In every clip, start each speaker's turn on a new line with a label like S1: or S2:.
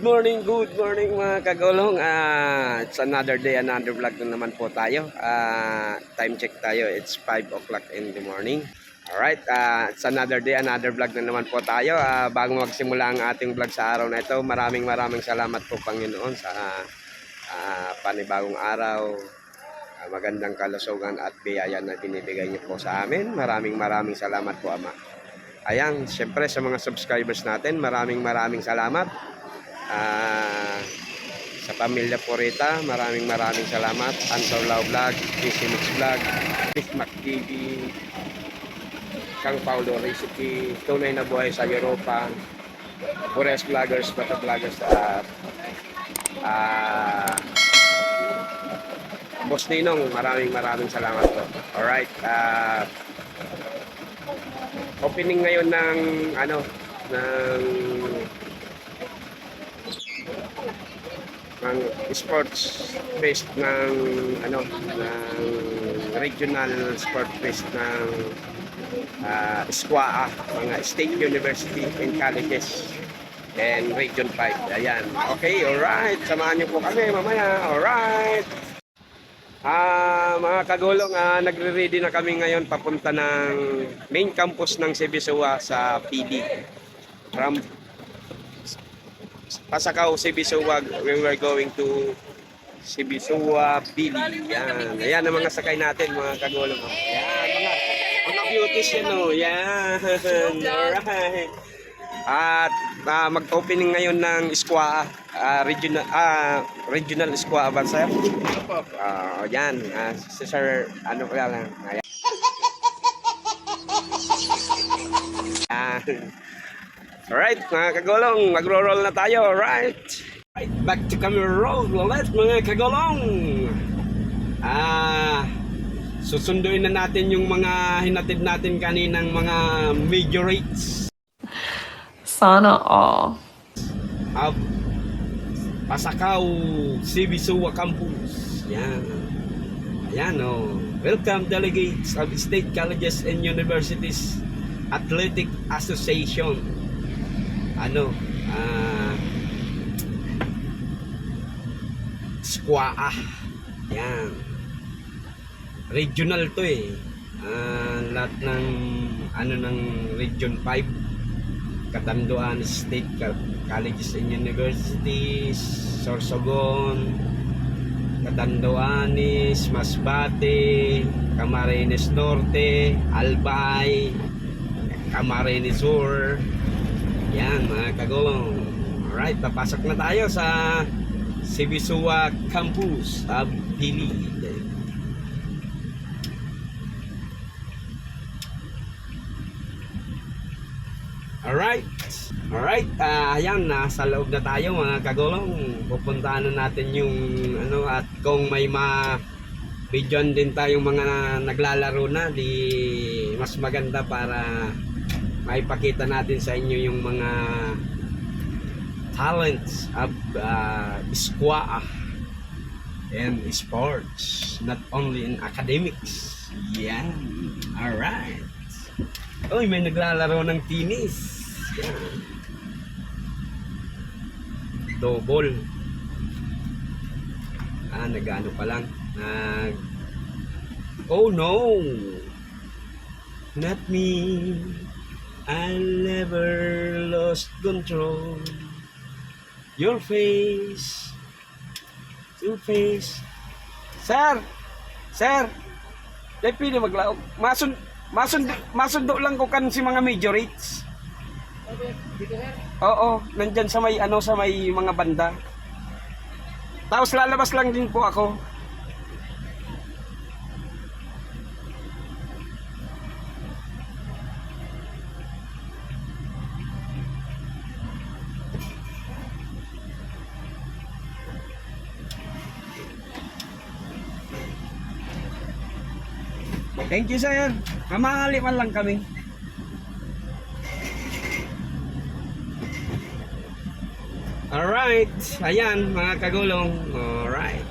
S1: good morning mga kagulong. It's another day, another vlog na naman po tayo. Time check tayo, it's 5 o'clock in the morning. Alright, it's another day, another vlog na naman po tayo. Bago magsimula ang ating vlog sa araw na ito, maraming salamat po Panginoon sa panibagong araw. Magandang kalusugan at biyaya na binibigay niyo po sa amin. Maraming salamat po Ama. Ayan, syempre sa mga subscribers natin, maraming salamat. Sa pamilya Purita, maraming salamat. Ansor Lau Vlog, PC Mix Vlog, Big Mac TV, Kang Paulo Recipe, Tunay na Buhay sa Europa, Pures Vloggers, Bata Vloggers, at Boss Ninong, maraming salamat po. Alright, opening ngayon ng ng sports fest ng regional sport fest ng SQUA, mga state university and colleges and region 5. Ayan. Okay, alright. Samahan niyo po kami mamaya. Alright. Mga kagulong, nagre-ready na kami ngayon papunta ng main campus ng Sibisua sa PD. From Pasakaw, Sibisua, we were going to Sibisua, Pili. Yan. Ayan ang mga sakay natin, mga kagulong. Yan, mga beauties yan o. Yan. Alright. At mag-opening ngayon ng SQUA, regional SQUA ba sir? Yan, si sir, ano kaya lang. Ayan. Alright, mga kagulong, magro-roll na tayo. Alright. Back to camera roll. Let's mga kagulong. Susunduin na natin yung mga hinatid natin kaninang mga major rates.
S2: Sana all.
S1: Pasakaw, Sibisua Campus. Yan. Ayan o. Welcome delegates of State Colleges and Universities Athletic Association. SQUA. Yan. Regional to eh. Lahat ng ng Region 5. Catanduanes State Colleges and Universities, Sorsogon, Catanduanes, Masbate, Camarines Norte, Albay, Camarines Sur. Yan mga kagulong. Alright, papasok na tayo sa Sibisua Campus of Pili. Alright, ayan, nasa loob na tayo mga kagulong. Pupuntahan na natin yung at kung may videoan din tayong mga naglalaro na, di mas maganda para maipakita natin sa inyo yung mga talents of SQUA and sports, not only in academics. Yan. Alright. Uy, may naglalaro ng tennis. Yan. Double. Nag-ano pa lang. Oh no! Not me. I never lost control. Your face. Your face. Sir! Sir! Dahil pili maglaog. Masundo lang ko kan si mga major rates. Oo, nandyan sa may sa may mga banda. Tapos lalabas lang din po ako. Thank you sir. Mamali man lang kami. Alright, ayan mga kagulong. Alright.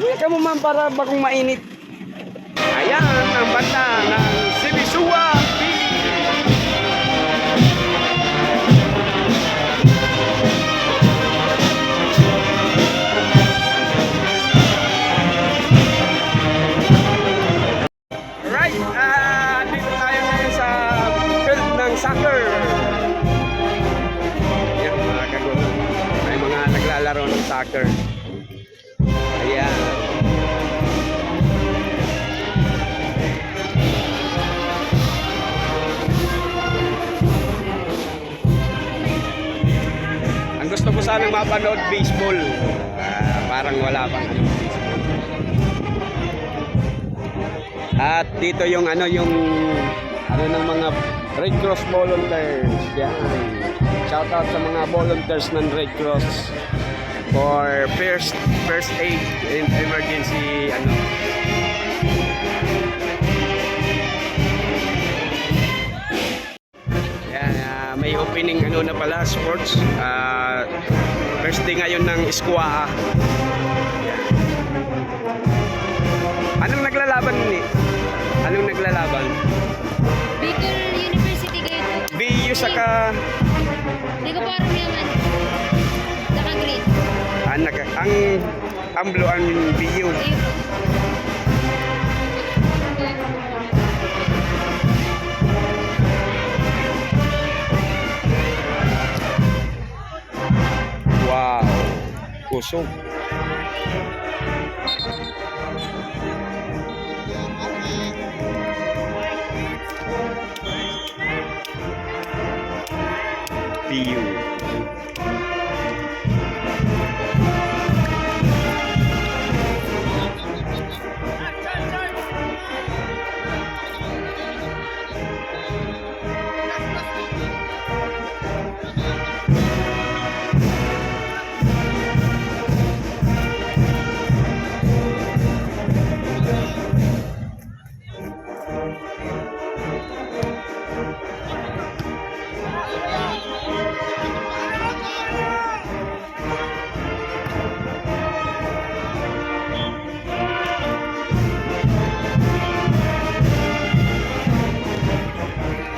S1: Ika mo man para bakong mainit. Ayan ang banda ng Sibisua Alright, dito tayo ngayon sa field ng soccer. Ayan mga kagulo. May mga naglalaro ng soccer. Ayan. Ang gusto ko sanang mapanood baseball. Parang wala pang ano, baseball. At dito yung ano ng mga Red Cross volunteers. Yan. Shout out sa mga volunteers ng Red Cross for first aid in emergency ano. Yan, may opening ano na pala sports. First day ngayon ng SQA. Anong naglalaban ni? Anong naglalaban?
S3: Bicol University kayo.
S1: BU saka
S3: Hindi ko parang yaman. Saka green.
S1: ang blue ang BU. Wow. Kusog. BU.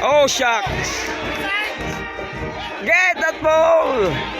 S1: Oh, shucks. Get that ball.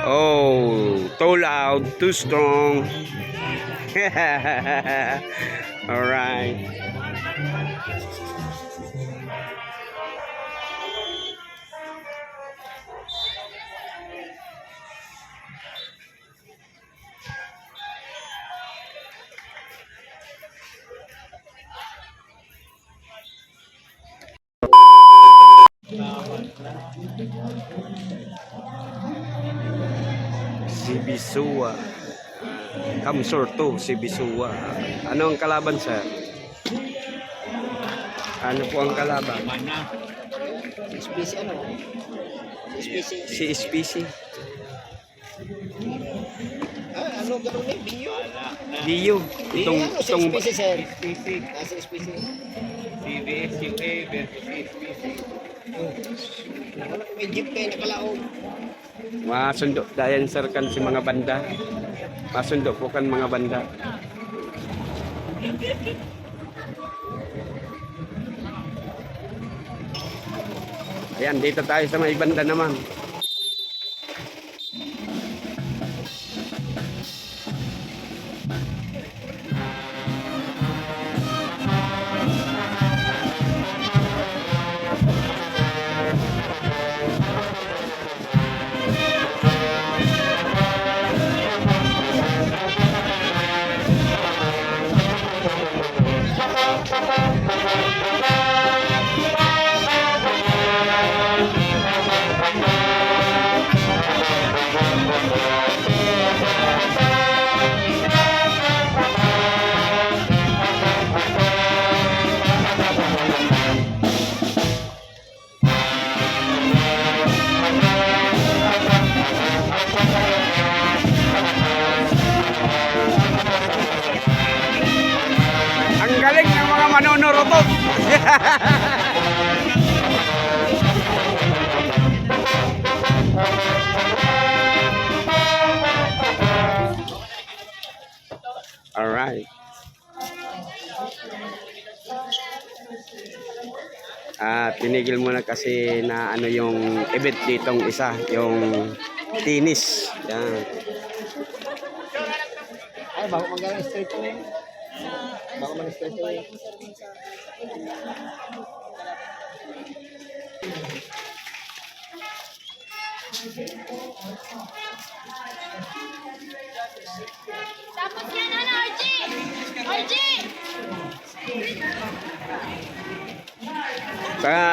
S1: Oh, too loud, too strong. All right. Sibisua. Kamsur to, Sibisua. Ano ang kalaban sa? Ano po ang kalaban?
S4: Specie ano? Specie.
S1: Si SPC.
S4: Ano gano'n eh? Biyo?
S1: Diyo. Itong
S4: Si specie sir. Si specie.
S5: CBSUA versus SPC.
S4: May jeep kayo nakalaog.
S1: masundo dayan sir kan si mga banda. Masundo po kan mga banda. Ayan, dito tayo sa may banda naman. Alright. Tinigil muna kasi na ano yung event ditong isa, yung tennis. Yan.
S4: Ay, bago mag-straight straight away. Bago mag-straight away.
S3: Tapos yan, ano, RG! RG!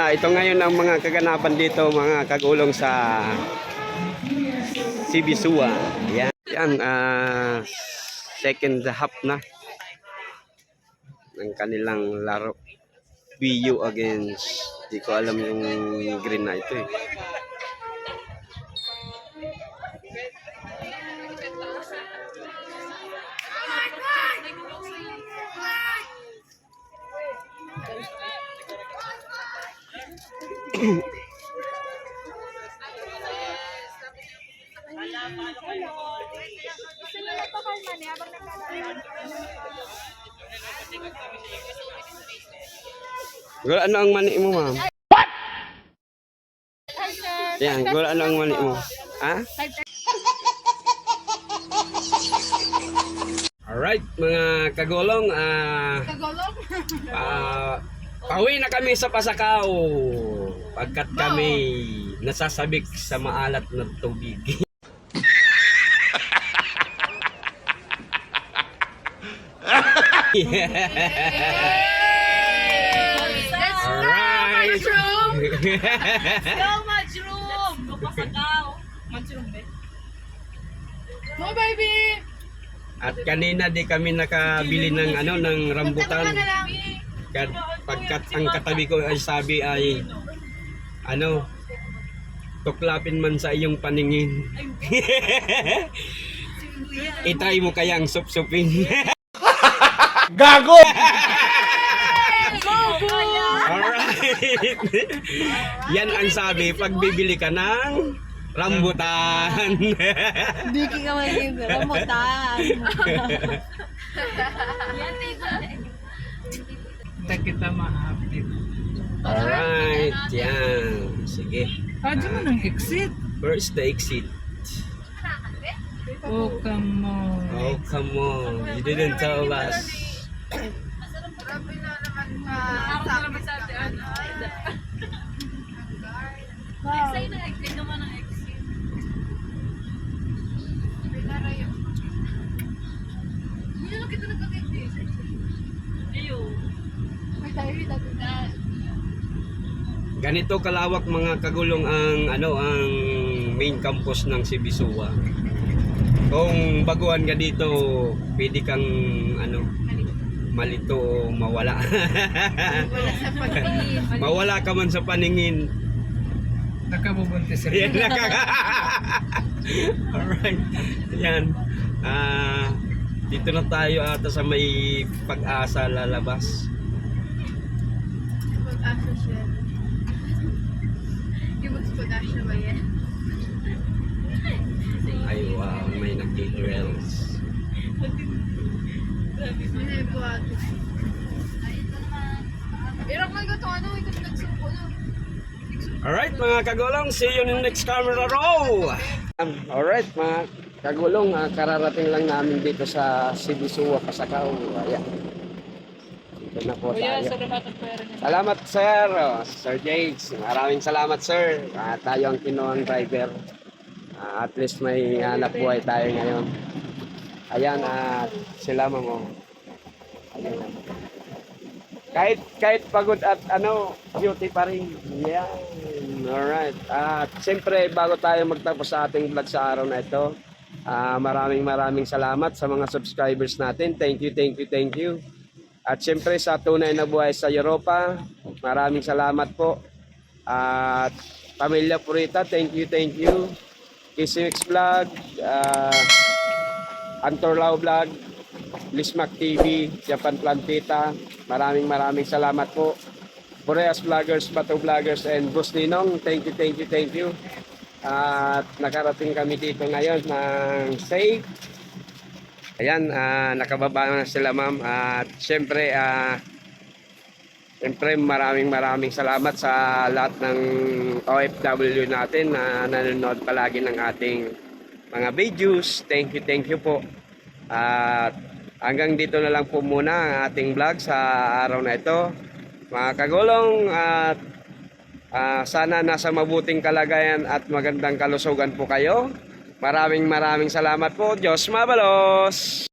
S1: Ito ngayon ang mga kaganapan dito, mga kagulong sa Sibisua. Yan. Yan, second half na ng kanilang laro. BU against, di ko alam yung green na ito eh. Gul, ano ang mani mo, ma'am? Yan, gul, ano ang mani mo? Ha? Alright, mga kagulong, pauwi na kami sa Pasakaw pagkat kami nasasabik sa maalat na tubig. Alright.
S2: Go, Majroom! Pasakaw. Majroom, be? No, baby!
S1: At kanina di kami nakabili ng ano ng rambutan. Pagkat ang katabi ko ay sabi ay ano, tuklapin man sa iyong paningin. Itry mo kayang sup-supin.
S4: Gago!
S1: Alright. Yan ang sabi pag bibili ka ng rambutan.
S2: Hindi ka magiging ramutan.
S5: Kita ma-update.
S1: Alright, yan. Sige.
S5: Diyan mo nang exit.
S1: Where is the exit?
S5: Oh, come on.
S1: Oh, come on. You didn't tell us.
S2: Exit na exit naman ang exit. Hindi na kita nagkakit. Ayun. May tayo na.
S1: Ganito kalawak mga kagulong ang ano ang main campus ng Sibisua. Kung baguhan ka dito, pwede kang ano malito o mawala. Mawala ka man sa paningin.
S5: Nakabubuntis sa
S1: Yan Alright. Yan. Dito na tayo ata sa may Pag-asa lalabas.
S3: Pag-asa siya. Yung mas pag-asa ba yan?
S1: Ay wow, may nag-drills.
S3: Hindi po ato. Irang may gato ano, ito nagsumpo na.
S1: Alright mga kagulong, see you in the next camera roll! Alright mga kagulong, kararating lang namin dito sa Sibisua, Pasakaw. Ayan. Dito na po tayo. Salamat sir, Sir Jakes. Maraming salamat sir. Tayo ang kinuhang driver. At least may hanap buhay tayo ngayon. Ayan, sila mo. Ayan. Kahit pagod at ano, beauty pa rin. Yan. Alright. At siyempre, bago tayo magtapos sa ating vlog sa araw na ito, maraming salamat sa mga subscribers natin. Thank you. At siyempre, sa tunay na buhay sa Europa, maraming salamat po. At Pamilya Purita, thank you. KCMX Vlog, Antorlao Vlog, Lismac TV, Japan Plantita. Maraming salamat po. Boreas Vloggers, Bato Vloggers, and Boss Ninong. Thank you. At nakarating kami dito ngayon ng safe. Ayan, nakababa na sila ma'am. At syempre, maraming salamat sa lahat ng OFW natin na nanonood palagi ng ating mga videos. Thank you po. At hanggang dito na lang po muna ang ating vlog sa araw na ito. Mga kagulong, at sana nasa mabuting kalagayan at magandang kalusugan po kayo. Maraming salamat po. Diyos mabalos!